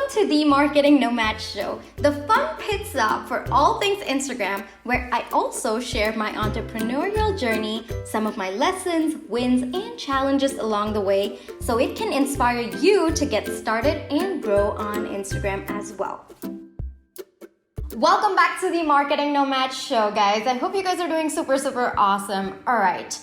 to the Marketing Nomad Show, the fun pit stop for all things Instagram, where I also share my entrepreneurial journey, some of my lessons, wins, and challenges along the way, so it can inspire you to get started and grow on Instagram as well. Welcome back to the Marketing Nomad Show, guys. I hope you guys are doing super awesome. All right.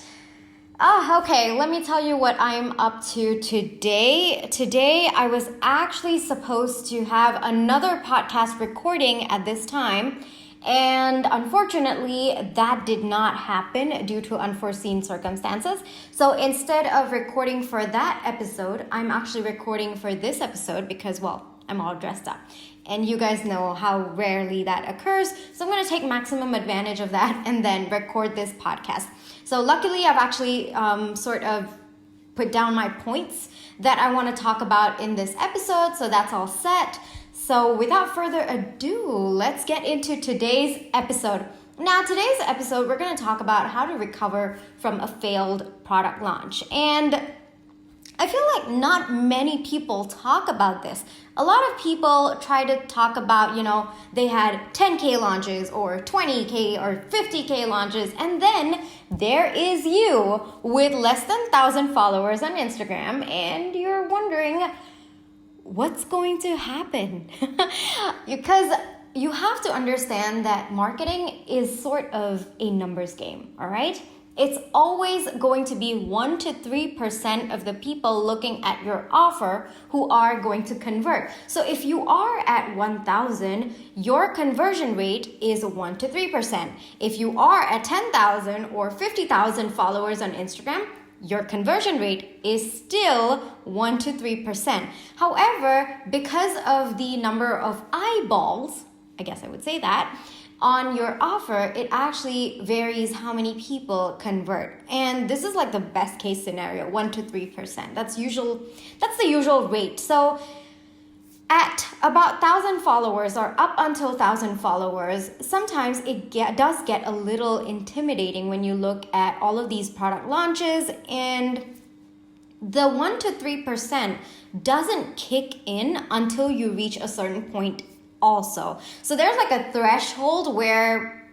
Okay, let me tell you what I'm up to today. Today, I was actually supposed to have another podcast recording at this time, and unfortunately, that did not happen due to unforeseen circumstances. So instead of recording for that episode, I'm actually recording for this episode because, well, I'm all dressed up. And you guys know how rarely that occurs. So I'm going to take maximum advantage of that and then record this podcast. So luckily, I've actually sort of put down my points that I want to talk about in this episode. So that's all set. So without further ado, let's get into today's episode. Now, today's episode, we're going to talk about how to recover from a failed product launch. And I feel like not many people talk about this. A lot of people try to talk about, they had 10K launches or 20K or 50K launches. And then there is you with less than 1,000 followers on Instagram. And you're wondering, what's going to happen? Because you have to understand that marketing is sort of a numbers game, all right? It's always going to be 1 to 3% of the people looking at your offer who are going to convert. So if you are at 1,000, your conversion rate is 1 to 3%. If you are at 10,000 or 50,000 followers on Instagram, your conversion rate is still 1 to 3%. However, because of the number of eyeballs, I guess I would say that, on your offer, it actually varies how many people convert. And this is like the best case scenario, 1 to 3%. That's the usual rate. So at about 1,000 followers or up until 1,000 followers, sometimes it does get a little intimidating when you look at all of these product launches, and the 1 to 3% doesn't kick in until you reach a certain point also. So there's like a threshold where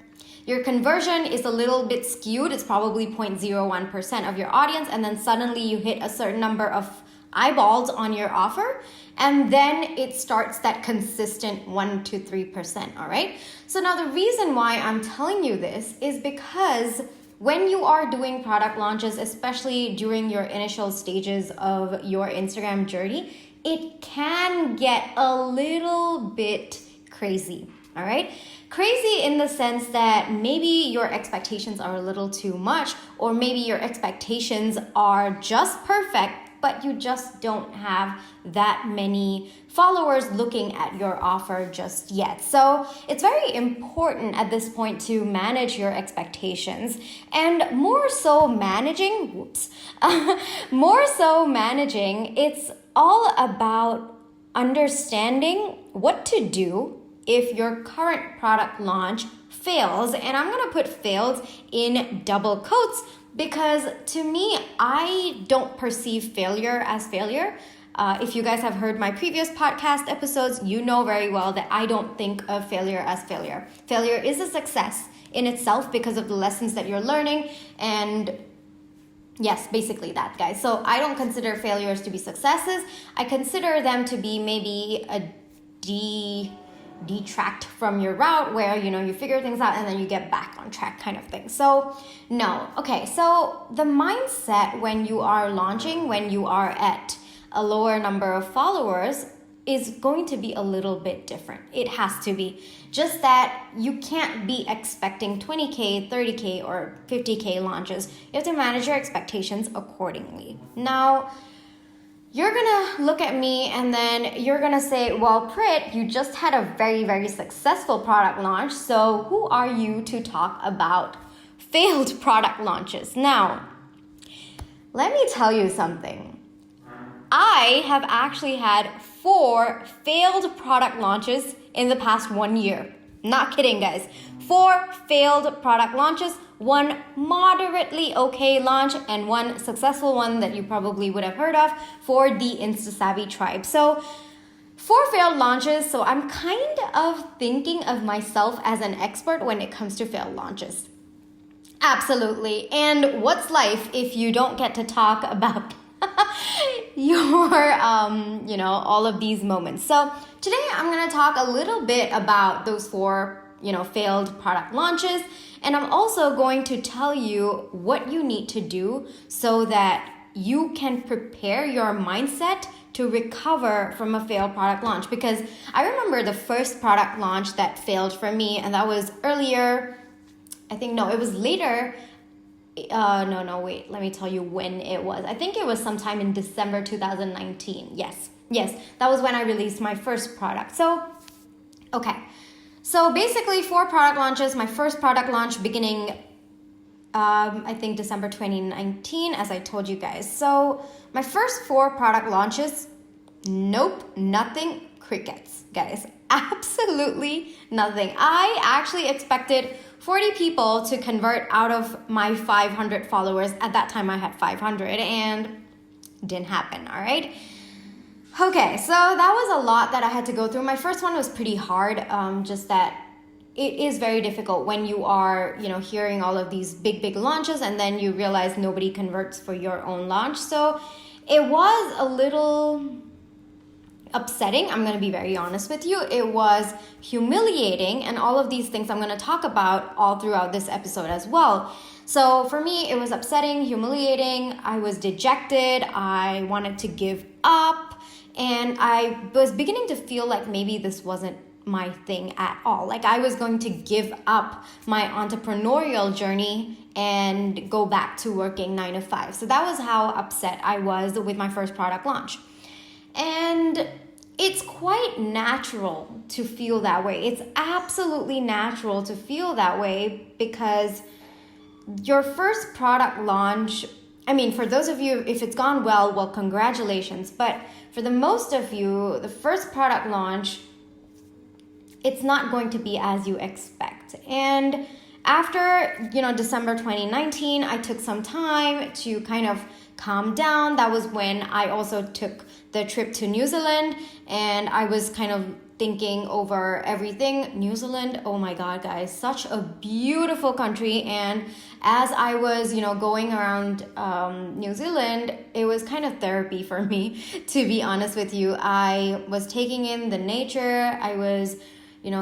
your conversion is a little bit skewed. It's probably 0.01% of your audience, and then suddenly you hit a certain number of eyeballs on your offer, and then it starts that consistent 1 to 3%, all right? So now the reason why I'm telling you this is because when you are doing product launches, especially during your initial stages of your Instagram journey, it can get a little bit crazy, all right? Crazy in the sense that maybe your expectations are a little too much, or maybe your expectations are just perfect, but you just don't have that many followers looking at your offer just yet. So it's very important at this point to manage your expectations, and more so managing, it's all about understanding what to do if your current product launch fails. And I'm going to put fails in double quotes because to me, I don't perceive failure as failure. If you guys have heard my previous podcast episodes, you know very well that I don't think of failure as failure. Failure is a success in itself because of the lessons that you're learning, and yes, basically that, guys. So I don't consider failures to be successes. I consider them to be maybe a detract from your route where, you figure things out and then you get back on track kind of thing. So no. Okay, so the mindset when you are launching, when you are at a lower number of followers, is going to be a little bit different. It has to be. Just that you can't be expecting 20K, 30K, or 50K launches. You have to manage your expectations accordingly. Now, you're gonna look at me and then you're gonna say, well, Prit, you just had a very successful product launch, so who are you to talk about failed product launches? Now, let me tell you something. I have actually had 4 failed product launches in the past 1 year. Not kidding, guys. 4 failed product launches, 1 moderately okay launch, and 1 successful one that you probably would have heard of for the InstaSavvy tribe. So For failed launches, so I'm kind of thinking of myself as an expert when it comes to failed launches. Absolutely. And what's life if you don't get to talk about your, all of these moments? So today I'm going to talk a little bit about those 4, failed product launches. And I'm also going to tell you what you need to do so that you can prepare your mindset to recover from a failed product launch. Because I remember the first product launch that failed for me, and that was earlier. It was later. Wait, let me tell you when it was. I think it was sometime in December 2019. Yes, that was when I released my first product. So basically 4 product launches. My first product launch beginning, I think December 2019, as I told you guys. So my first 4 product launches, nope, nothing, crickets, guys. Absolutely nothing. I actually expected 40 people to convert out of my 500 followers. At that time, I had 500 and didn't happen, all right? Okay, so that was a lot that I had to go through. My first one was pretty hard, just that it is very difficult when you are, hearing all of these big launches and then you realize nobody converts for your own launch. So it was a little upsetting. I'm going to be very honest with you. It was humiliating, and all of these things I'm going to talk about all throughout this episode as well. So for me, it was upsetting, humiliating. I was dejected. I wanted to give up, and I was beginning to feel like maybe this wasn't my thing at all. Like I was going to give up my entrepreneurial journey and go back to working 9 to 5. So that was how upset I was with my first product launch. And it's quite natural to feel that way. It's absolutely natural to feel that way because your first product launch, for those of you, if it's gone well, congratulations. But for the most of you, the first product launch, it's not going to be as you expect. And after, December 2019, I took some time to kind of calm down. That was when I also took the trip to New Zealand, and I was kind of thinking over everything. New Zealand, oh my God, guys, such a beautiful country. And as I was, going around New Zealand, it was kind of therapy for me, to be honest with you. I was taking in the nature. I was,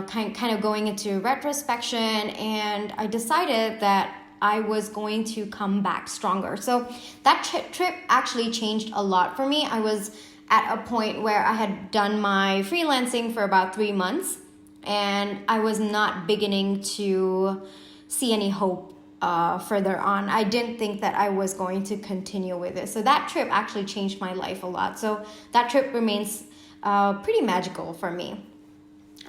kind of going into retrospection, and I decided that I was going to come back stronger. So that trip actually changed a lot for me. I was at a point where I had done my freelancing for about 3 months, and I was not beginning to see any hope further on. I didn't think that I was going to continue with it. So that trip actually changed my life a lot. So that trip remains pretty magical for me.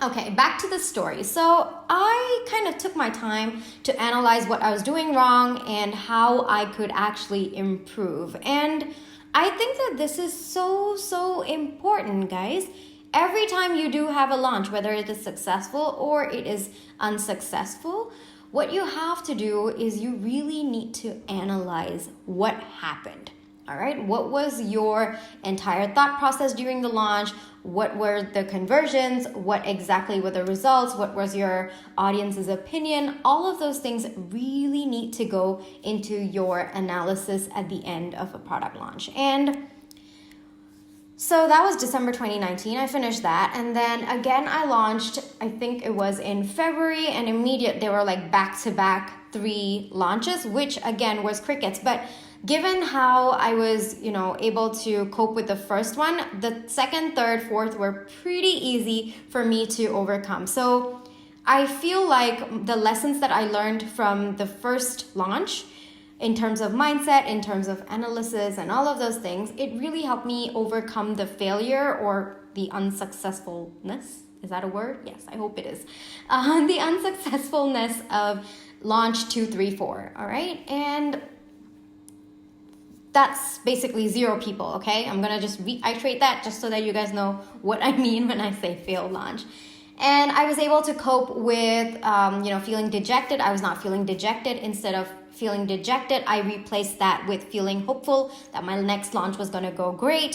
Okay, back to the story. So I kind of took my time to analyze what I was doing wrong and how I could actually improve. And I think that this is so important, guys. Every time you do have a launch, whether it is successful or it is unsuccessful, what you have to do is you really need to analyze what happened. All right, what was your entire thought process during the launch? What were the conversions? What exactly were the results? What was your audience's opinion? All of those things really need to go into your analysis at the end of a product launch. And so that was December 2019. I finished that. And then again, I launched, I think it was in February, and they were like back-to-back 3 launches, which again was crickets. But given how I was, able to cope with the first one, the second, third, fourth were pretty easy for me to overcome. So I feel like the lessons that I learned from the first launch in terms of mindset, in terms of analysis and all of those things, it really helped me overcome the failure or the unsuccessfulness. Is that a word? Yes, I hope it is. The unsuccessfulness of launch 2, 3, 4, all right? And that's basically 0 people, okay? I'm gonna just reiterate that just so that you guys know what I mean when I say failed launch. And I was able to cope with, feeling dejected. I was not feeling dejected. Instead of feeling dejected, I replaced that with feeling hopeful that my next launch was going to go great.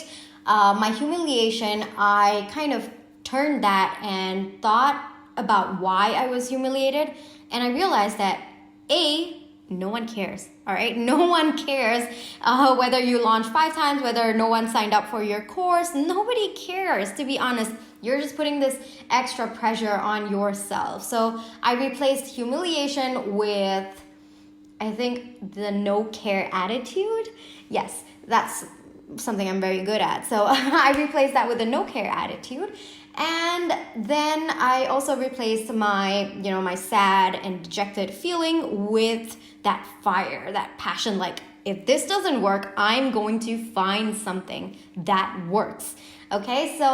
My humiliation, I kind of turned that and thought about why I was humiliated. And I realized that no one cares. All right. No one cares whether you launch 5 times, whether no one signed up for your course. Nobody cares, to be honest. You're just putting this extra pressure on yourself. So I replaced humiliation with, I think, the no care attitude. Yes, that's something I'm very good at. So I replaced that with a no care attitude. And then I also replaced my sad and dejected feeling with that fire, that passion. Like, if this doesn't work, I'm going to find something that works. Okay, so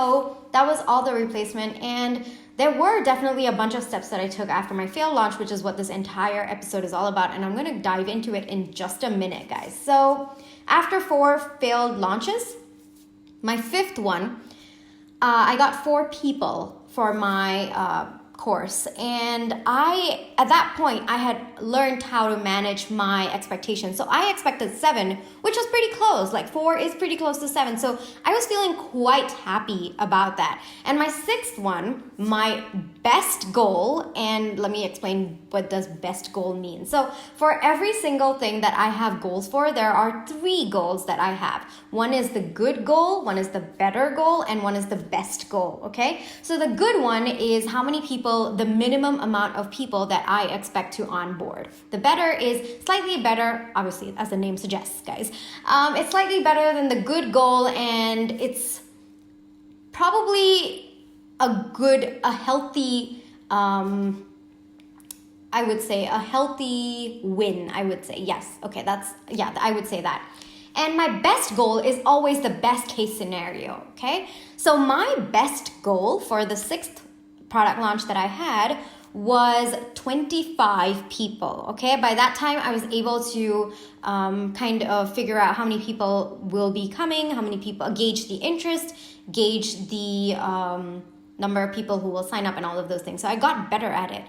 that was all the replacement. And there were definitely a bunch of steps that I took after my failed launch, which is what this entire episode is all about. And I'm going to dive into it in just a minute, guys. So after 4 failed launches, my 5th one, I got 4 people for my course. And at that point, I had learned how to manage my expectations. So I expected 7, which was pretty close. Like 4 is pretty close to 7. So I was feeling quite happy about that. And my 6th one, my best goal, and let me explain what does best goal mean. So for every single thing that I have goals for, there are 3 goals that I have. One is the good goal, one is the better goal, and one is the best goal, okay? So the good one is how many people, the minimum amount of people that I expect to onboard. The better is slightly better, obviously, as the name suggests, guys. It's slightly better than the good goal, and it's probably a healthy, I would say a healthy win, I would say. Yes, okay, I would say that. And my best goal is always the best case scenario, okay? So my best goal for the 6th product launch that I had was 25 people, okay? By that time, I was able to kind of figure out how many people will be coming, how many people, gauge the interest, gauge the number of people who will sign up and all of those things. So I got better at it.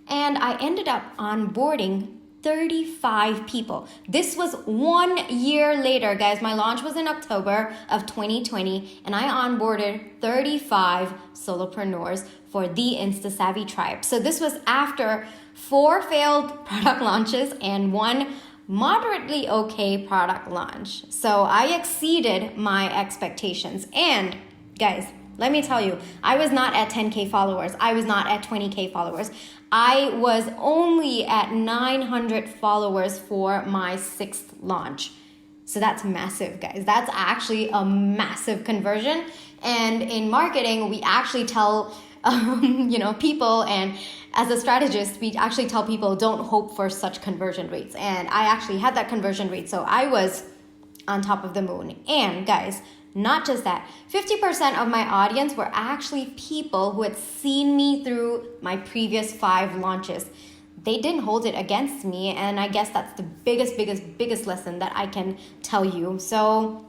And I ended up onboarding 35 people. This was 1 year later, guys. My launch was in October of 2020, and I onboarded 35 solopreneurs for the InstaSavvy tribe. So this was after 4 failed product launches and 1 moderately okay product launch. So I exceeded my expectations. And guys, let me tell you, I was not at 10K followers. I was not at 20K followers. I was only at 900 followers for my 6th launch. So that's massive, guys. That's actually a massive conversion. And in marketing, we actually tell people, and as a strategist, we actually tell people don't hope for such conversion rates. And I actually had that conversion rate. So I was on top of the moon. And guys, not just that, 50% of my audience were actually people who had seen me through my previous 5 launches. They didn't hold it against me, and I guess that's the biggest lesson that I can tell you. So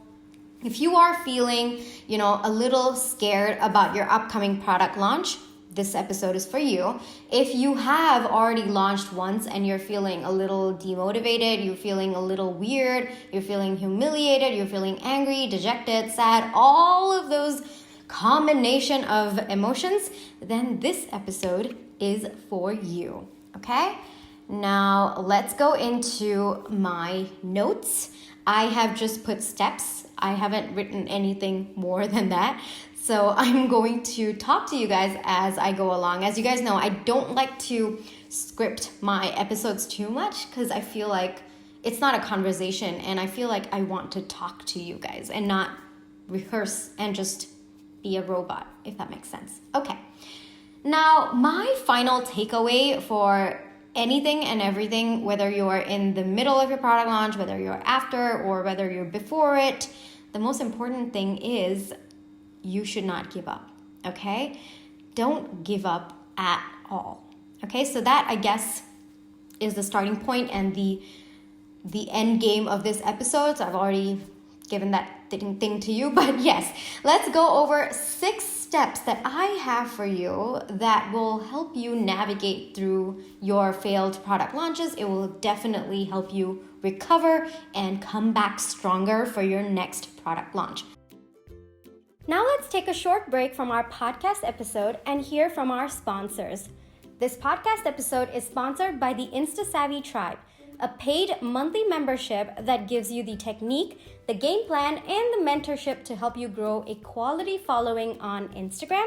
if you are feeling, a little scared about your upcoming product launch, this episode is for you. If you have already launched once and you're feeling a little demotivated, you're feeling a little weird, you're feeling humiliated, you're feeling angry, dejected, sad, all of those combination of emotions, then this episode is for you, okay? Now, let's go into my notes. I have just put steps. I haven't written anything more than that. So I'm going to talk to you guys as I go along. As you guys know, I don't like to script my episodes too much because I feel like it's not a conversation, and I feel like I want to talk to you guys and not rehearse and just be a robot, if that makes sense. Okay. Now, my final takeaway for anything and everything, whether you're in the middle of your product launch, whether you're after, or whether you're before it, the most important thing is you should not give up, okay? Don't give up at all, okay? So that, I guess, is the starting point and the end game of this episode. So I've already given that thing to you, but yes, let's go over 6 steps that I have for you that will help you navigate through your failed product launches. It will definitely help you recover and come back stronger for your next product launch. Now let's take a short break from our podcast episode and hear from our sponsors. This podcast episode is sponsored by the InstaSavvy Tribe, a paid monthly membership that gives you the technique, the game plan, and the mentorship to help you grow a quality following on Instagram,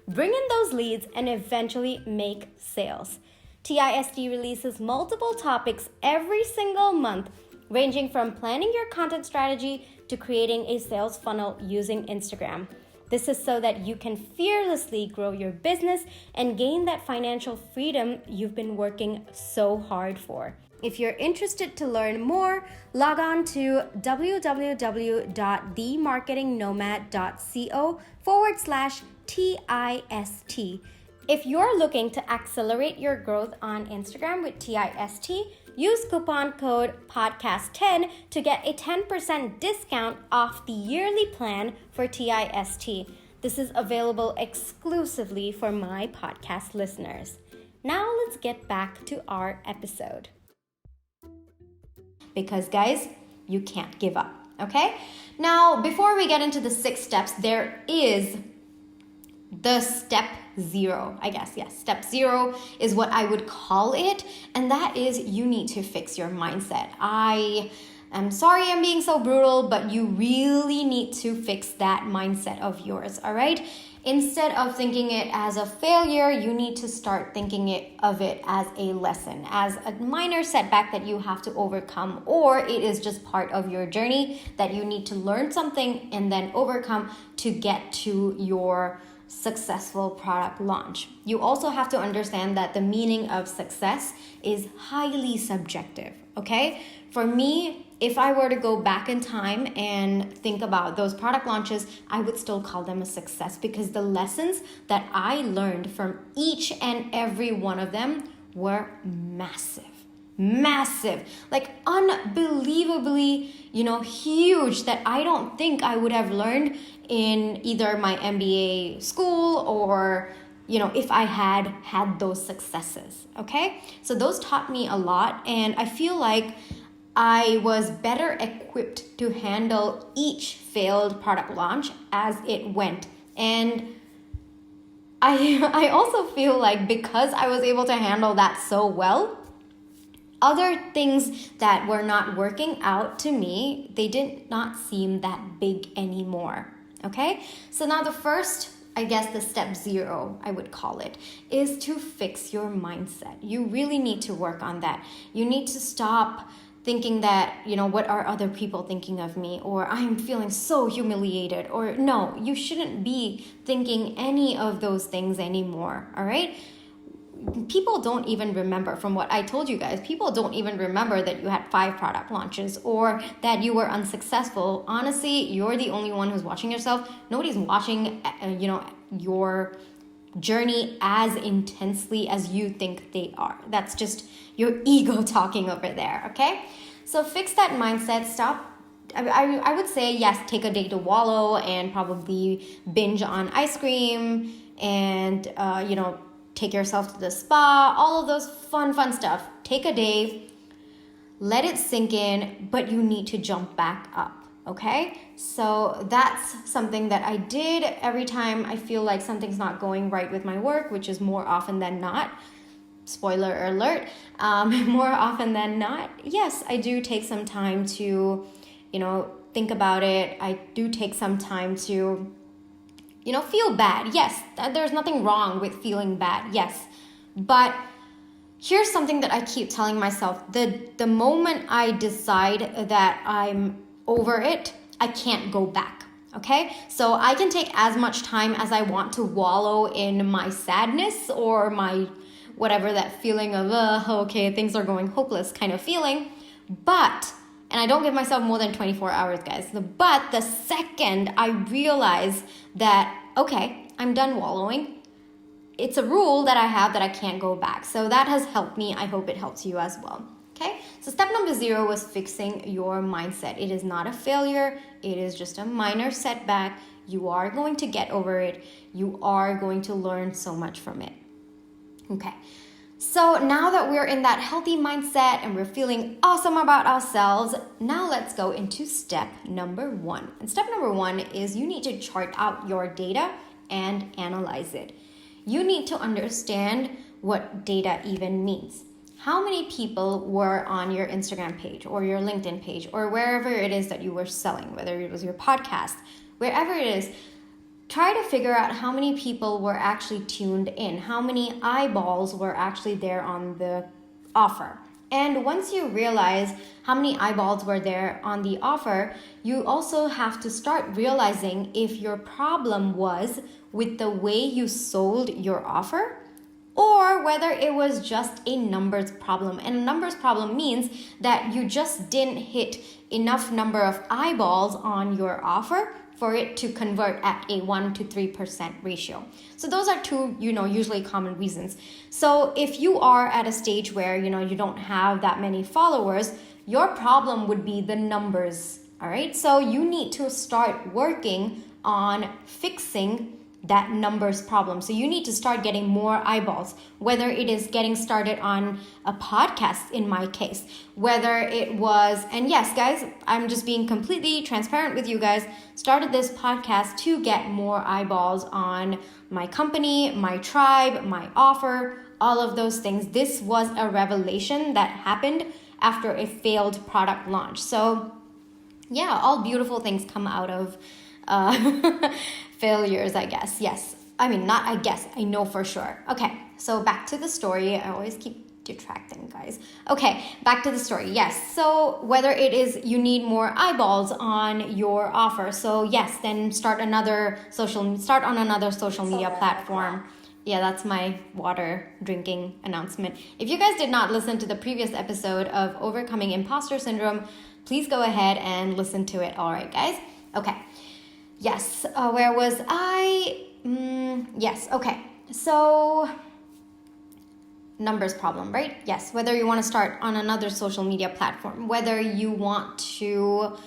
bring in those leads, and eventually make sales. TIST releases multiple topics every single month, ranging from planning your content strategy to creating a sales funnel using Instagram. This is so that you can fearlessly grow your business and gain that financial freedom you've been working so hard for. If you're interested to learn more, log on to www.themarketingnomad.co/TIST. If you're looking to accelerate your growth on Instagram with TIST, use coupon code podcast10 to get a 10% discount off the yearly plan for TIST. This is available exclusively for my podcast listeners. Now let's get back to our episode. Because guys, you can't give up, okay? Now, before we get into the 6 steps, there is the step 0, I guess. Yes, step 0 is what I would call it, and that is you need to fix your mindset. I'm sorry I'm being so brutal, but you really need to fix that mindset of yours, all right? Instead of thinking it as a failure, you need to start thinking of it as a lesson, as a minor setback that you have to overcome, or it is just part of your journey that you need to learn something and then overcome to get to your successful product launch. You also have to understand that the meaning of success is highly subjective, okay? For me, if I were to go back in time and think about those product launches, I would still call them a success because the lessons that I learned from each and every one of them were massive, like unbelievably, huge, that I don't think I would have learned in either my MBA school or, if I had those successes, okay? So those taught me a lot, and I feel like I was better equipped to handle each failed product launch as it went. And I also feel like because I was able to handle that so well, other things that were not working out to me, they did not seem that big anymore, okay? So now the first, I guess the step 0, I would call it, is to fix your mindset. You really need to work on that. You need to stop thinking that, what are other people thinking of me? Or I'm feeling so humiliated. Or no, you shouldn't be thinking any of those things anymore, all right? People don't even remember, from what I told you guys, people don't even remember that you had 5 product launches or that you were unsuccessful. Honestly, you're the only one who's watching yourself. Nobody's watching, your journey as intensely as you think they are. That's just your ego talking over there, okay? So fix that mindset. Stop. I would say, yes, take a day to wallow and probably binge on ice cream and, take yourself to the spa, all of those fun stuff. Take a day, let it sink in, but you need to jump back up, okay? So that's something that I did every time I feel like something's not going right with my work, which is more often than not. Spoiler alert, more often than not, yes, I do take some time to, think about it. I do take some time to feel bad. Yes, there's nothing wrong with feeling bad. Yes. But here's something that I keep telling myself. The moment I decide that I'm over it, I can't go back. Okay? So I can take as much time as I want to wallow in my sadness or my whatever, that feeling of, okay, things are going hopeless kind of feeling. And I don't give myself more than 24 hours, guys. But the second I realize that, okay, I'm done wallowing, it's a rule that I have that I can't go back. So that has helped me. I hope it helps you as well. Okay? So step number 0 was fixing your mindset. It is not a failure. It is just a minor setback. You are going to get over it. You are going to learn so much from it. Okay. So now that we're in that healthy mindset and we're feeling awesome about ourselves, now let's go into step number 1. And step number 1 is you need to chart out your data and analyze it. You need to understand what data even means. How many people were on your Instagram page or your LinkedIn page or wherever it is that you were selling, whether it was your podcast, wherever it is. Try to figure out how many people were actually tuned in, how many eyeballs were actually there on the offer. And once you realize how many eyeballs were there on the offer, you also have to start realizing if your problem was with the way you sold your offer or whether it was just a numbers problem. And a numbers problem means that you just didn't hit enough number of eyeballs on your offer for it to convert at a 1 to 3% ratio. So those are two, usually common reasons. So if you are at a stage where, you don't have that many followers, your problem would be the numbers, all right? So you need to start working on fixing that numbers problem. So you need to start getting more eyeballs, whether it is getting started on a podcast in my case, whether it was, and yes, guys, I'm just being completely transparent with you guys, started this podcast to get more eyeballs on my company, my tribe, my offer, all of those things. This was a revelation that happened after a failed product launch. So yeah, all beautiful things come out of failures, I guess. Yes. I mean, not I guess. I know for sure. Okay. So back to the story. I always keep detracting, guys. Okay. Back to the story. Yes. So whether it is you need more eyeballs on your offer. So yes, then start on another social media platform. Yeah, that's my water drinking announcement. If you guys did not listen to the previous episode of Overcoming Imposter Syndrome, please go ahead and listen to it. All right, guys. Okay. Yes, where was I? Yes, okay. So, numbers problem, right? Yes, whether you want to start on another social media platform, whether you want to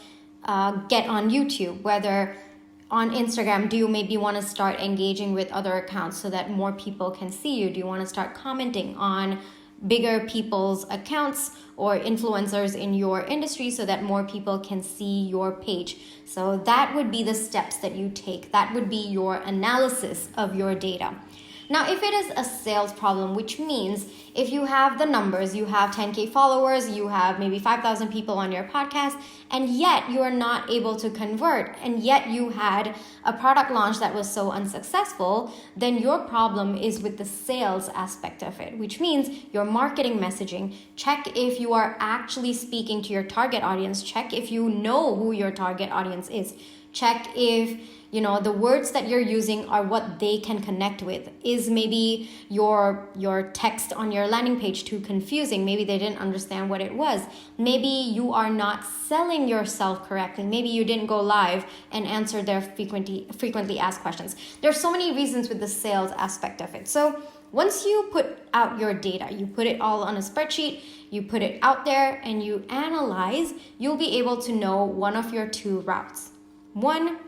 get on YouTube, whether on Instagram, do you maybe want to start engaging with other accounts so that more people can see you? Do you want to start commenting on bigger people's accounts or influencers in your industry so that more people can see your page? So that would be the steps that you take. That would be your analysis of your data. Now, if it is a sales problem, which means if you have the numbers, you have 10K followers, you have maybe 5,000 people on your podcast, and yet you are not able to convert, and yet you had a product launch that was so unsuccessful, then your problem is with the sales aspect of it, which means your marketing messaging. Check if you are actually speaking to your target audience. Check if you know who your target audience is. Check if the words that you're using are what they can connect with. Is maybe your text on your landing page too confusing? Maybe they didn't understand what it was. Maybe you are not selling yourself correctly. Maybe you didn't go live and answer their frequently asked questions. There's so many reasons with the sales aspect of it. So once you put out your data, you put it all on a spreadsheet, you put it out there and you analyze, you'll be able to know one of your two routes. One,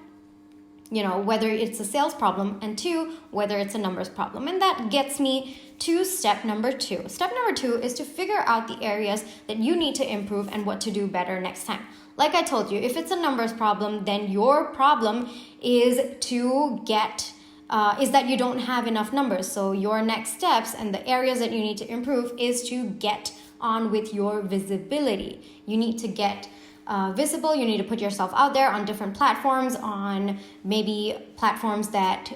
whether it's a sales problem, and two, whether it's a numbers problem. And that gets me to step number 2. Step number 2 is to figure out the areas that you need to improve and what to do better next time. Like I told you, if it's a numbers problem, then your problem is that you don't have enough numbers. So your next steps and the areas that you need to improve is to get on with your visibility. You need to get visible. You need to put yourself out there on different platforms, on maybe platforms that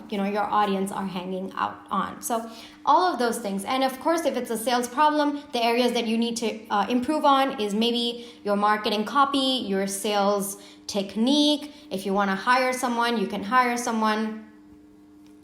your audience are hanging out on. So all of those things. And of course, if it's a sales problem, the areas that you need to improve on is maybe your marketing copy, your sales technique. If you want to hire someone, you can hire someone.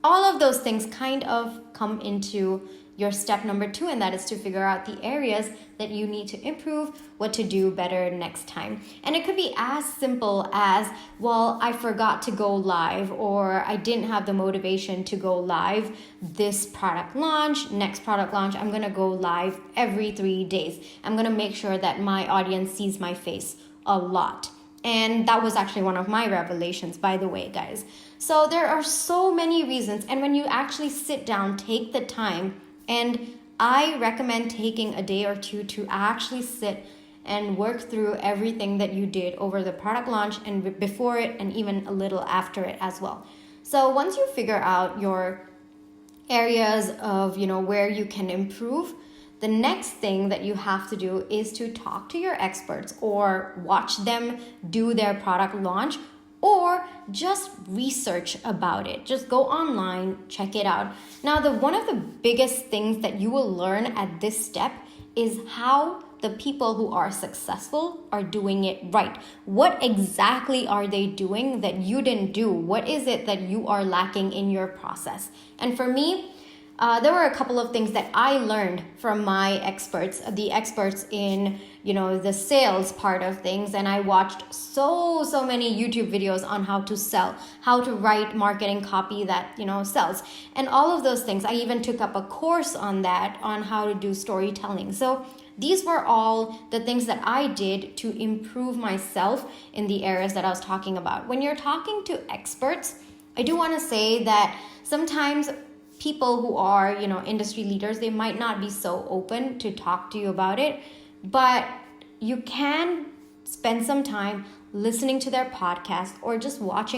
All of those things kind of come into your step number 2, and that is to figure out the areas that you need to improve, what to do better next time. And it could be as simple as, well, I forgot to go live, or I didn't have the motivation to go live this product launch. Next product launch, I'm going to go live every 3 days. I'm going to make sure that my audience sees my face a lot. And that was actually one of my revelations, by the way, guys. So there are so many reasons. And when you actually sit down, take the time, and I recommend taking a day or two to actually sit and work through everything that you did over the product launch and before it, and even a little after it as well. So once you figure out your areas of, where you can improve, the next thing that you have to do is to talk to your experts or watch them do their product launch, or just research about it. Just go online, check it out. Now, one of the biggest things that you will learn at this step is how the people who are successful are doing it right. What exactly are they doing that you didn't do? What is it that you are lacking in your process? And for me, there were a couple of things that I learned from my experts, the experts in, the sales part of things. And I watched so many YouTube videos on how to sell, how to write marketing copy that, sells. And all of those things. I even took up a course on that, on how to do storytelling. So these were all the things that I did to improve myself in the areas that I was talking about. When you're talking to experts, I do want to say that sometimes people who are, industry leaders, they might not be so open to talk to you about it, but you can spend some time listening to their podcast or just watch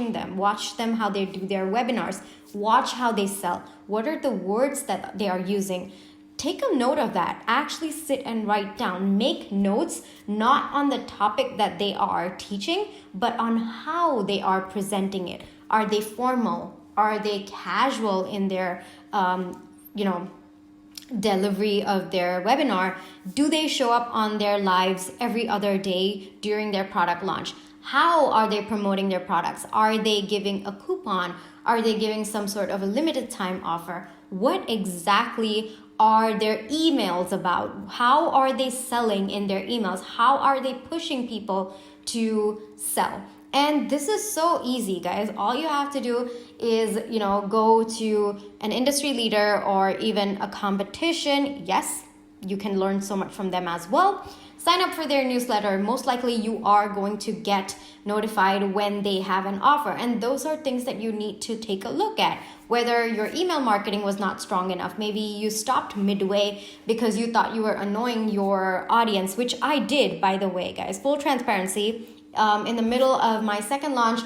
them how they do their webinars, watch how they sell, what are the words that they are using. Take a note of that. Actually sit and write down, make notes, not on the topic that they are teaching, but on how they are presenting it. Are they formal? Are they casual in their, delivery of their webinar? Do they show up on their lives every other day during their product launch? How are they promoting their products? Are they giving a coupon? Are they giving some sort of a limited time offer? What exactly are their emails about? How are they selling in their emails? How are they pushing people to sell? And this is so easy, guys. All you have to do is, go to an industry leader or even a competition. Yes, you can learn so much from them as well. Sign up for their newsletter. Most likely you are going to get notified when they have an offer. And those are things that you need to take a look at. Whether your email marketing was not strong enough, maybe you stopped midway because you thought you were annoying your audience, which I did, by the way, guys. Full transparency. In the middle of my second launch,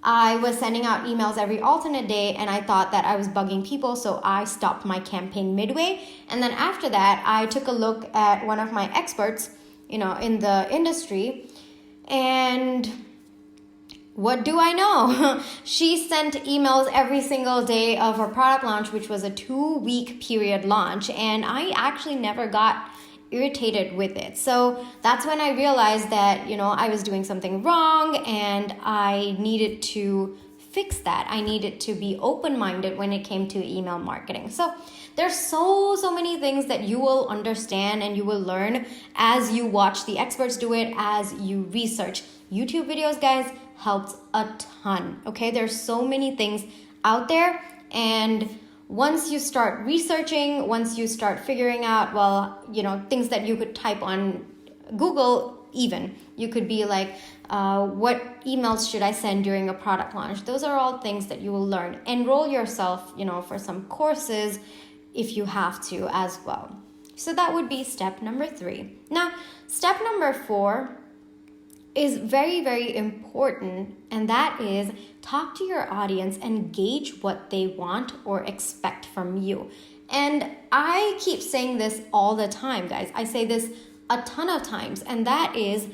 I was sending out emails every alternate day, and I thought that I was bugging people, so I stopped my campaign midway. And then after that, I took a look at one of my experts, in the industry, and what do I know? She sent emails every single day of her product launch, which was a 2-week period launch, and I actually never got irritated with it. So that's when I realized that, I was doing something wrong and I needed to fix that. I needed to be open-minded when it came to email marketing. So there's so many things that you will understand and you will learn as you watch the experts do it, as you research. YouTube videos, guys, helped a ton. Okay, there's so many things out there, and once you start researching, once you start figuring out, things that you could type on Google even, you could be like, what emails should I send during a product launch? Those are all things that you will learn. Enroll yourself, for some courses if you have to as well. So that would be step number 3. Now, step number 4 is very, very important, and that is talk to your audience and gauge what they want or expect from you. And I keep saying this all the time, guys. I say this a ton of times, and that is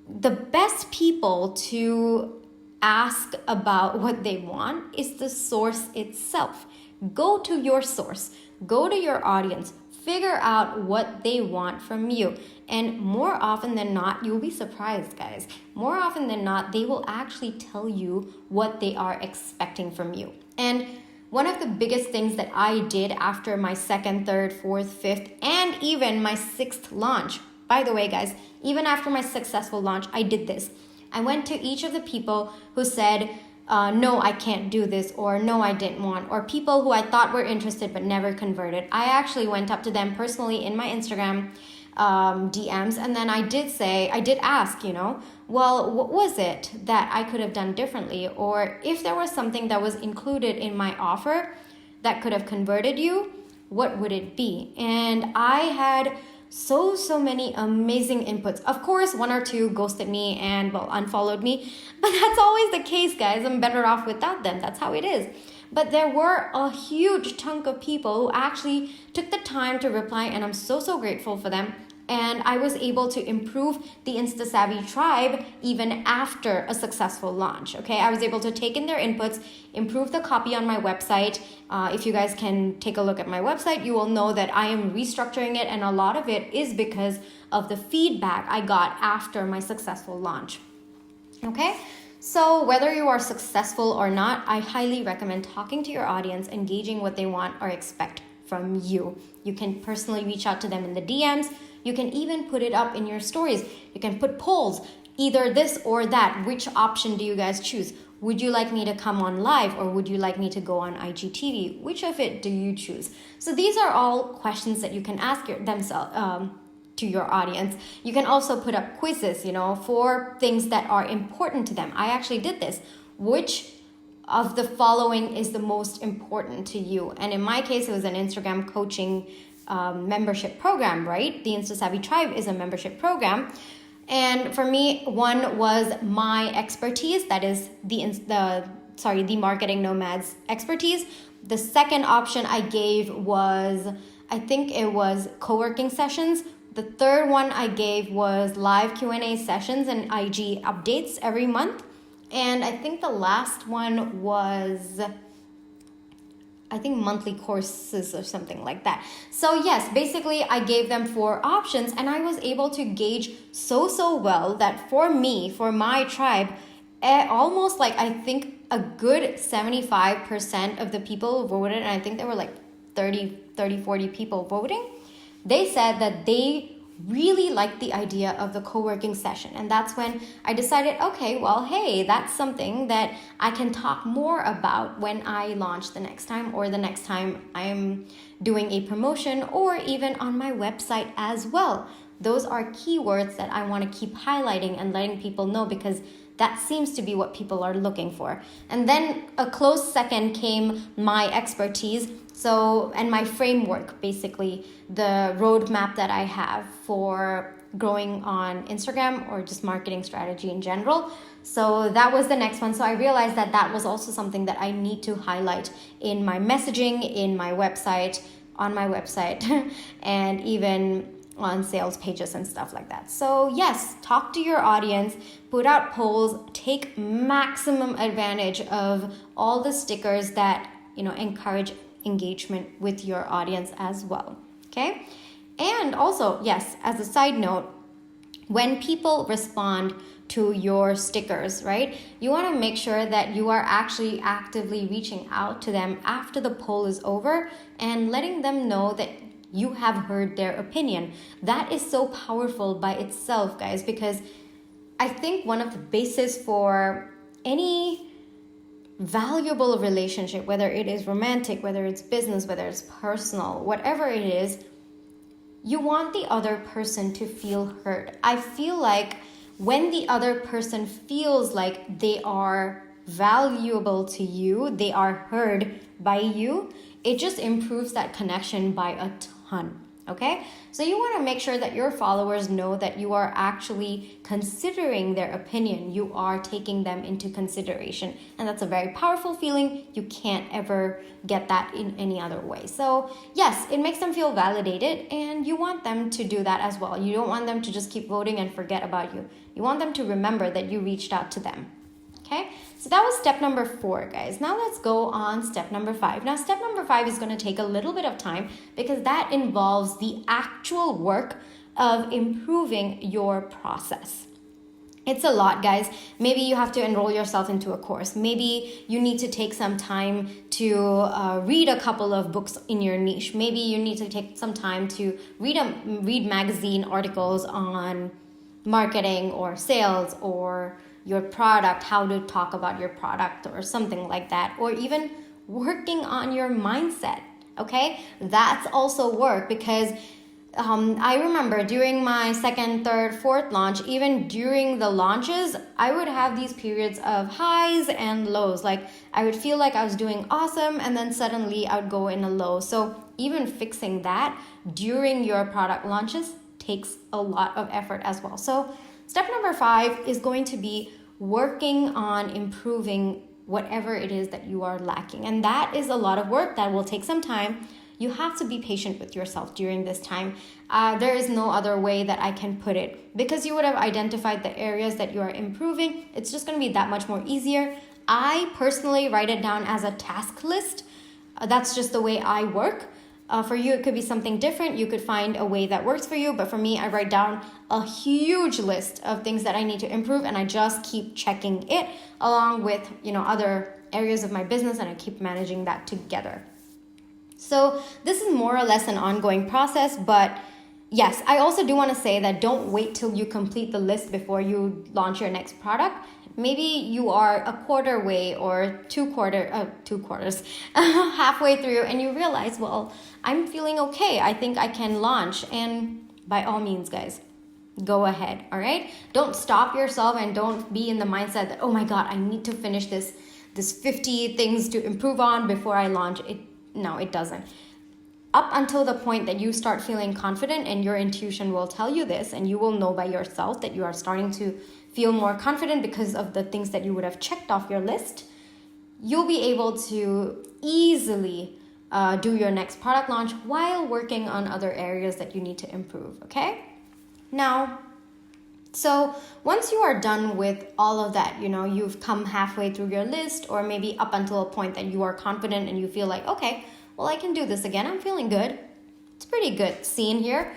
the best people to ask about what they want is the source itself. Go to your source, go to your audience, figure out what they want from you. And more often than not, you'll be surprised, guys. More often than not, they will actually tell you what they are expecting from you. And one of the biggest things that I did after my second, third, fourth, fifth, and even my sixth launch, by the way, guys, even after my successful launch, I did this. I went to each of the people who said, no, I can't do this, or no, I didn't want, or people who I thought were interested but never converted. I actually went up to them personally in my Instagram DMs, and then I did ask, well, what was it that I could have done differently? Or if there was something that was included in my offer that could have converted you, what would it be? And I had so many amazing inputs. Of course, one or two ghosted me and unfollowed me, but that's always the case, guys. I'm better off without them. That's how it is. But there were a huge chunk of people who actually took the time to reply, and I'm so grateful for them. And I was able to improve the InstaSavvy tribe even after a successful launch. Okay, I was able to take in their inputs, improve the copy on my website. If you guys can take a look at my website, you will know that I am restructuring it, and a lot of it is because of the feedback I got after my successful launch. Okay, so whether you are successful or not, I highly recommend talking to your audience, engaging what they want or expect from you. You can personally reach out to them in the DMs. You can even put it up in your stories. You can put polls, either this or that. Which option do you guys choose? Would you like me to come on live, or would you like me to go on IGTV? Which of it do you choose? So these are all questions that you can ask to your audience. You can also put up quizzes, for things that are important to them. I actually did this. Which of the following is the most important to you? And in my case, it was an Instagram coaching membership program, right? The InstaSavvy Tribe is a membership program. And for me, one was my expertise, that is the marketing nomads expertise. The second option I gave was, I think it was co-working sessions. The third one I gave was live Q&A sessions and IG updates every month. And I think the last one was, monthly courses or something like that. So yes, basically I gave them 4 options, and I was able to gauge so well that for me, for my tribe, almost I think a good 75% of the people who voted, and I think there were 40 people voting, they said that they really liked the idea of the co-working session. And that's when I decided, okay, well, hey, that's something that I can talk more about when I launch the next time, or the next time I'm doing a promotion, or even on my website as well. Those are keywords that I want to keep highlighting and letting people know, because that seems to be what people are looking for. And then a close second came my expertise. And my framework, basically the roadmap that I have for growing on Instagram, or just marketing strategy in general. So that was the next one. So I realized that that was also something that I need to highlight in my messaging, in my website, on my website, and even on sales pages and stuff like that. So yes, talk to your audience, put out polls, take maximum advantage of all the stickers that, encourage engagement with your audience as well. Okay. And also, yes, as a side note, when people respond to your stickers, right, you want to make sure that you are actually actively reaching out to them after the poll is over and letting them know that you have heard their opinion. That is so powerful by itself, guys, because I think one of the bases for any valuable relationship, whether it is romantic, whether it's business, whether it's personal, whatever it is, you want the other person to feel heard. I feel like when the other person feels like they are valuable to you, they are heard by you, it just improves that connection by a ton. Okay, so you want to make sure that your followers know that you are actually considering their opinion. You are taking them into consideration. And that's a very powerful feeling. You can't ever get that in any other way. So yes, it makes them feel validated, and you want them to do that as well. You don't want them to just keep voting and forget about you. You want them to remember that you reached out to them. Okay, so that was step number 4, guys. Now let's go on step number 5. Now, step number 5 is going to take a little bit of time, because that involves the actual work of improving your process. It's a lot, guys. Maybe you have to enroll yourself into a course. Maybe you need to take some time to read a couple of books in your niche. Maybe you need to take some time to read magazine articles on marketing or sales or your product, how to talk about your product or something like that, or even working on your mindset. Okay, that's also work, because I remember during my second, third, fourth launch, even during the launches, I would have these periods of highs and lows. Like I would feel like I was doing awesome, and then suddenly I would go in a low. So even fixing that during your product launches takes a lot of effort as well. So step number 5 is going to be working on improving whatever it is that you are lacking. And that is a lot of work that will take some time. You have to be patient with yourself during this time. There is no other way that I can put it, because you would have identified the areas that you are improving. It's just going to be that much more easier. I personally write it down as a task list. That's just the way I work. For you, it could be something different. You could find a way that works for you. But for me, I write down a huge list of things that I need to improve, and I just keep checking it along with, other areas of my business, and I keep managing that together. So this is more or less an ongoing process, but yes, I also do want to say that don't wait till you complete the list before you launch your next product. Maybe you are a quarter way or two quarters halfway through, and you realize, well, I'm feeling okay. I think I can launch. And by all means, guys, go ahead. All right. Don't stop yourself, and don't be in the mindset that, oh my God, I need to finish this 50 things to improve on before I launch it. No, it doesn't. Up until the point that you start feeling confident, and your intuition will tell you this, and you will know by yourself that you are starting to feel more confident because of the things that you would have checked off your list, you'll be able to easily do your next product launch while working on other areas that you need to improve, okay? Now, so once you are done with all of that, you've come halfway through your list, or maybe up until a point that you are confident and you feel like, okay, well, I can do this again. I'm feeling good. It's pretty good scene here.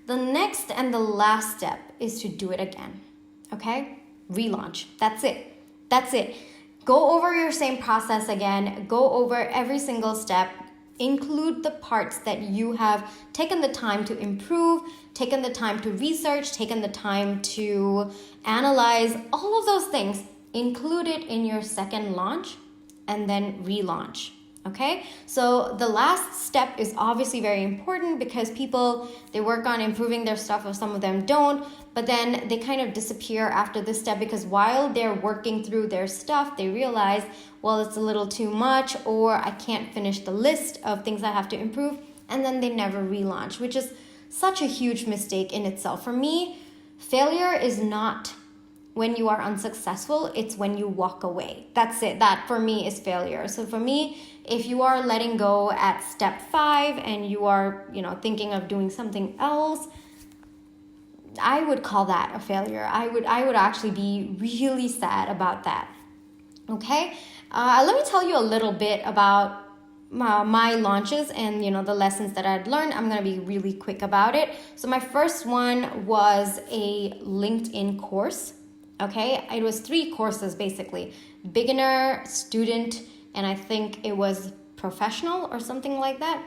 The next and the last step is to do it again, okay? Relaunch. That's it. Go over your same process again. Go over every single step. Include the parts that you have taken the time to improve, taken the time to research, taken the time to analyze, all of those things. Include it in your second launch, and then relaunch. Okay, so the last step is obviously very important, because people, they work on improving their stuff, or some of them don't, but then they kind of disappear after this step, because while they're working through their stuff, they realize, well, it's a little too much, or I can't finish the list of things I have to improve, and then they never relaunch, which is such a huge mistake in itself. For me, failure is not when you are unsuccessful, it's when you walk away. That's it. That for me is failure. So for me, if you are letting go at step 5 and you are, thinking of doing something else, I would call that a failure. I would actually be really sad about that. Okay? Let me tell you a little bit about my launches and the lessons that I'd learned. I'm going to be really quick about it. So my first one was a LinkedIn course. Okay, it was 3 courses basically: beginner, student, and I think it was professional or something like that.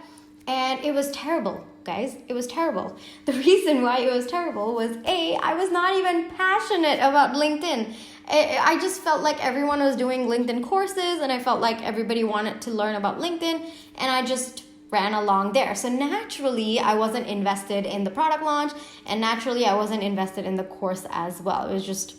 And it was terrible, guys. It was terrible. The reason why it was terrible was I was not even passionate about LinkedIn. I just felt like everyone was doing LinkedIn courses, and I felt like everybody wanted to learn about LinkedIn, and I just ran along there. So naturally, I wasn't invested in the product launch, and naturally, I wasn't invested in the course as well. It was just,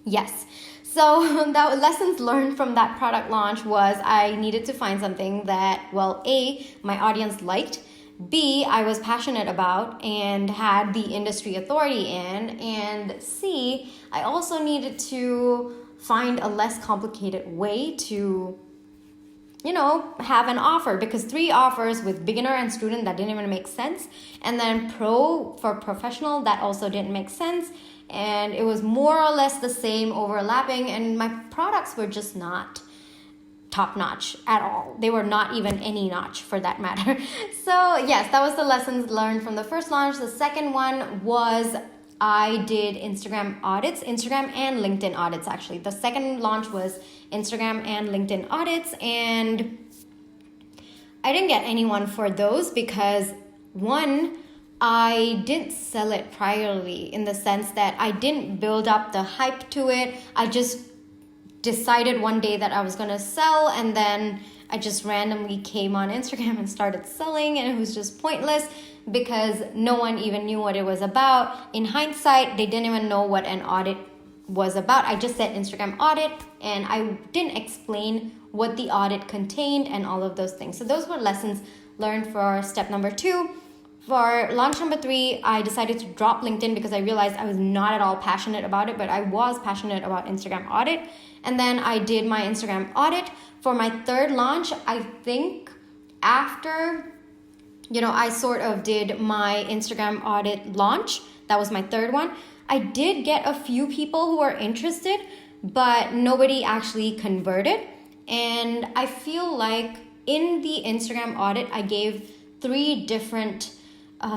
yes. So that lessons learned from that product launch was I needed to find something that, well, A, my audience liked, B, I was passionate about and had the industry authority in, and C, I also needed to find a less complicated way to, have an offer, because 3 offers with beginner and student, that didn't even make sense. And then pro for professional, that also didn't make sense. And it was more or less the same, overlapping, and my products were just not top notch at all. They were not even any notch for that matter. So yes, that was the lessons learned from the first launch. The second one was I did Instagram audits, Instagram and LinkedIn audits actually. The second launch was Instagram and LinkedIn audits, and I didn't get anyone for those because one, I didn't sell it priorly, in the sense that I didn't build up the hype to it. I just decided one day that I was going to sell, and then I just randomly came on Instagram and started selling, and it was just pointless because no one even knew what it was about. In hindsight, they didn't even know what an audit was about. I just said Instagram audit, and I didn't explain what the audit contained and all of those things. So those were lessons learned for step number 2. For launch number 3, I decided to drop LinkedIn because I realized I was not at all passionate about it, but I was passionate about Instagram audit. And then I did my Instagram audit. For my third launch, I think after, I sort of did my Instagram audit launch. That was my third one. I did get a few people who were interested, but nobody actually converted. And I feel like in the Instagram audit, I gave 3 different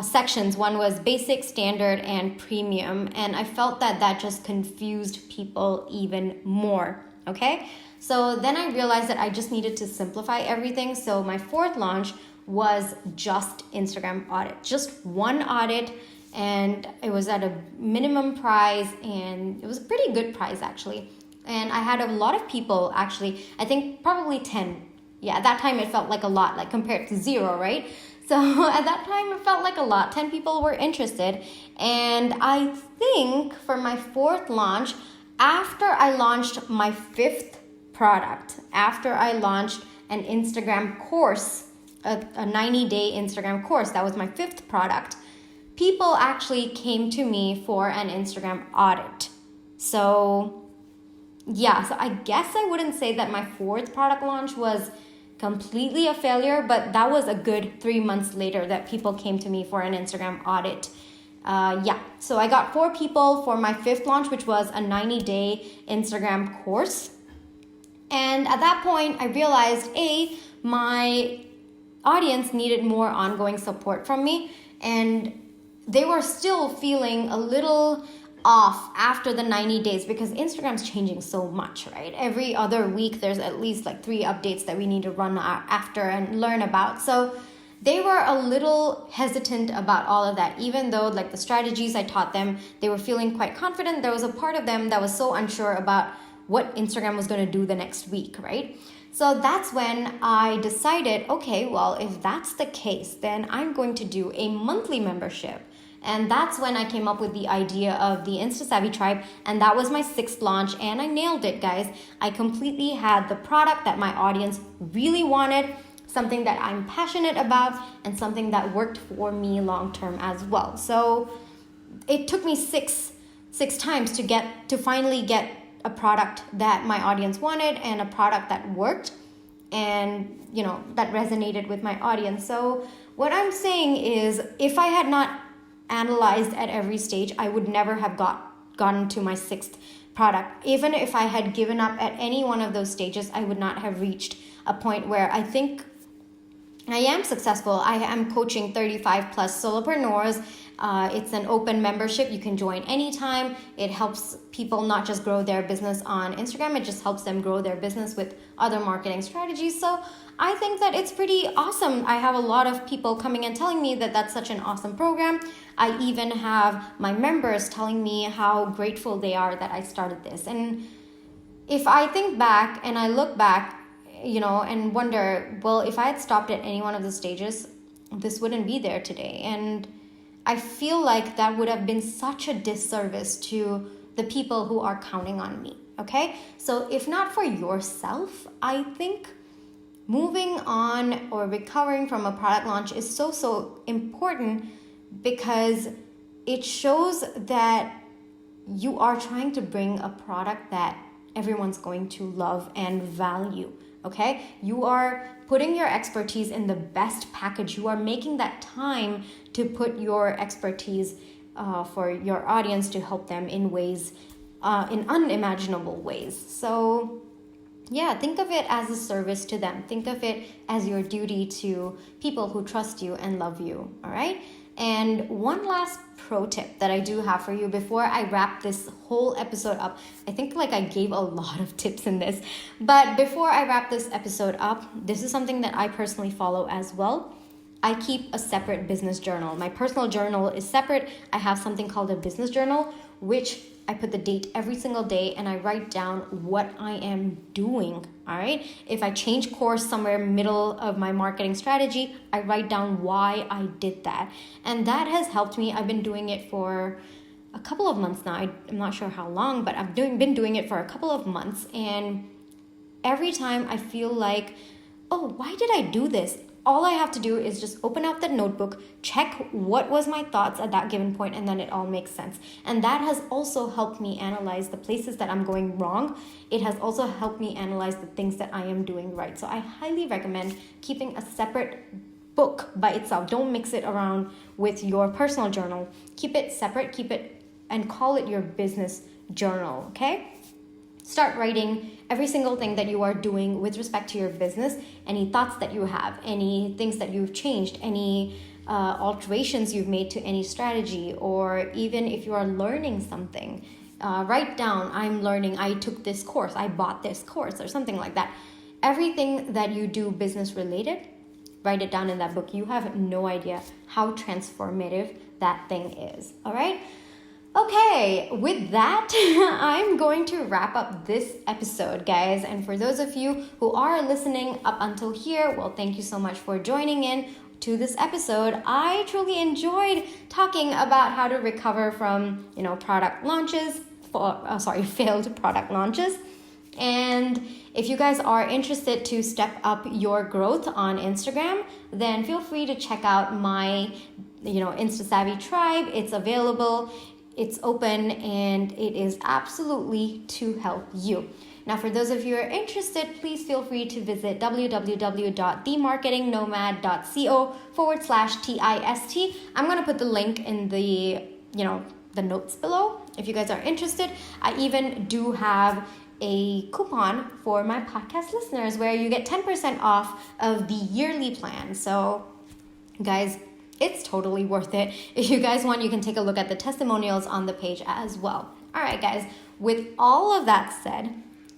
sections. One was basic, standard, and premium. And I felt that just confused people even more. Okay. So then I realized that I just needed to simplify everything. So my fourth launch was just Instagram audit, just one audit. And it was at a minimum price, and it was a pretty good price actually. And I had a lot of people actually, I think probably 10. Yeah, at that time it felt like a lot, like compared to 0, right? So at that time it felt like a lot. 10 people were interested. And I think for my fourth launch, after I launched my 5th product, after I launched an Instagram course, a 90-day Instagram course, that was my 5th product, people actually came to me for an Instagram audit. So yeah, so I guess I wouldn't say that my 4th product launch was completely a failure, but that was a good 3 months later that people came to me for an Instagram audit. So I got 4 people for my 5th launch, which was a 90-day Instagram course. And at that point, I realized, my audience needed more ongoing support from me, and they were still feeling a little off after the 90 days because Instagram's changing so much, right? Every other week, there's at least like 3 updates that we need to run after and learn about. So they were a little hesitant about all of that, even though like the strategies I taught them, they were feeling quite confident. There was a part of them that was so unsure about what Instagram was going to do the next week, right? So that's when I decided, okay, well, if that's the case, then I'm going to do a monthly membership. And that's when I came up with the idea of the InstaSavvy Tribe, and that was my 6th launch, and I nailed it, guys. I completely had the product that my audience really wanted, something that I'm passionate about, and something that worked for me long term as well. So it took me six times to finally get a product that my audience wanted and a product that worked and that resonated with my audience. So what I'm saying is, if I had not analyzed at every stage, I would never have gotten to my 6th product. Even if I had given up at any one of those stages, I would not have reached a point where I think I am successful. I am coaching 35 plus solopreneurs. It's an open membership. You can join anytime. It helps people not just grow their business on Instagram, it just helps them grow their business with other marketing strategies. So I think that it's pretty awesome. I have a lot of people coming and telling me that that's such an awesome program. I even have my members telling me how grateful they are that I started this. And if I think back and I look back, and wonder, well, if I had stopped at any one of the stages, this wouldn't be there today. And I feel like that would have been such a disservice to the people who are counting on me, okay? So if not for yourself, I think moving on or recovering from a product launch is so important, because it shows that you are trying to bring a product that everyone's going to love and value. Okay, you are putting your expertise in the best package. You are making that time to put your expertise for your audience to help them in ways, in unimaginable ways. So yeah, think of it as a service to them. Think of it as your duty to people who trust you and love you. All right. And one last pro tip that I do have for you before I wrap this whole episode up. I think like I gave a lot of tips in this, but before I wrap this episode up, this is something that I personally follow as well. I keep a separate business journal. My personal journal is separate. I have something called a business journal, which I put the date every single day and I write down what I am doing. All right. If I change course somewhere middle of my marketing strategy, I write down why I did that. And that has helped me. I've been doing it for a couple of months now. I'm not sure how long, but I've been doing it for a couple of months. And every time I feel like, oh, why did I do this? All I have to do is just open up that notebook, check what was my thoughts at that given point, and then it all makes sense. And that has also helped me analyze the places that I'm going wrong. It has also helped me analyze the things that I am doing right. So I highly recommend keeping a separate book by itself. Don't mix it around with your personal journal. Keep it separate, keep it and call it your business journal, okay? Start writing every single thing that you are doing with respect to your business, any thoughts that you have, any things that you've changed, any alterations you've made to any strategy, or even if you are learning something, write down, I'm learning, I took this course, I bought this course, or something like that. Everything that you do business related, write it down in that book. You have no idea how transformative that thing is, all right? Okay, with that, I'm going to wrap up this episode, guys. And for those of you who are listening up until here, well, thank you so much for joining in to this episode. I truly enjoyed talking about how to recover from, product launches, failed product launches. And if you guys are interested to step up your growth on Instagram, then feel free to check out my, Insta Savvy tribe. It's available. It's open and it is absolutely to help you. Now, for those of you who are interested, please feel free to visit www.themarketingnomad.co/TIST. I'm going to put the link in the notes below if you guys are interested. I even do have a coupon for my podcast listeners where you get 10% off of the yearly plan. So, guys, it's totally worth it. If you guys want, you can take a look at the testimonials on the page as well. All right, guys, with all of that said,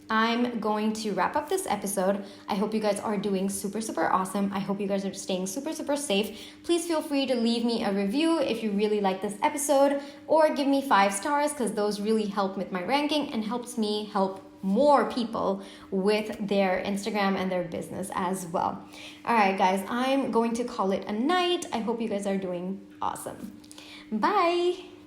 I'm going to wrap up this episode. I hope you guys are doing super, super awesome. I hope you guys are staying super, super safe. Please feel free to leave me a review if you really like this episode, or give me 5 stars because those really help with my ranking and helps me help more people with their Instagram and their business as well. All right, guys, I'm going to call it a night. I hope you guys are doing awesome. Bye.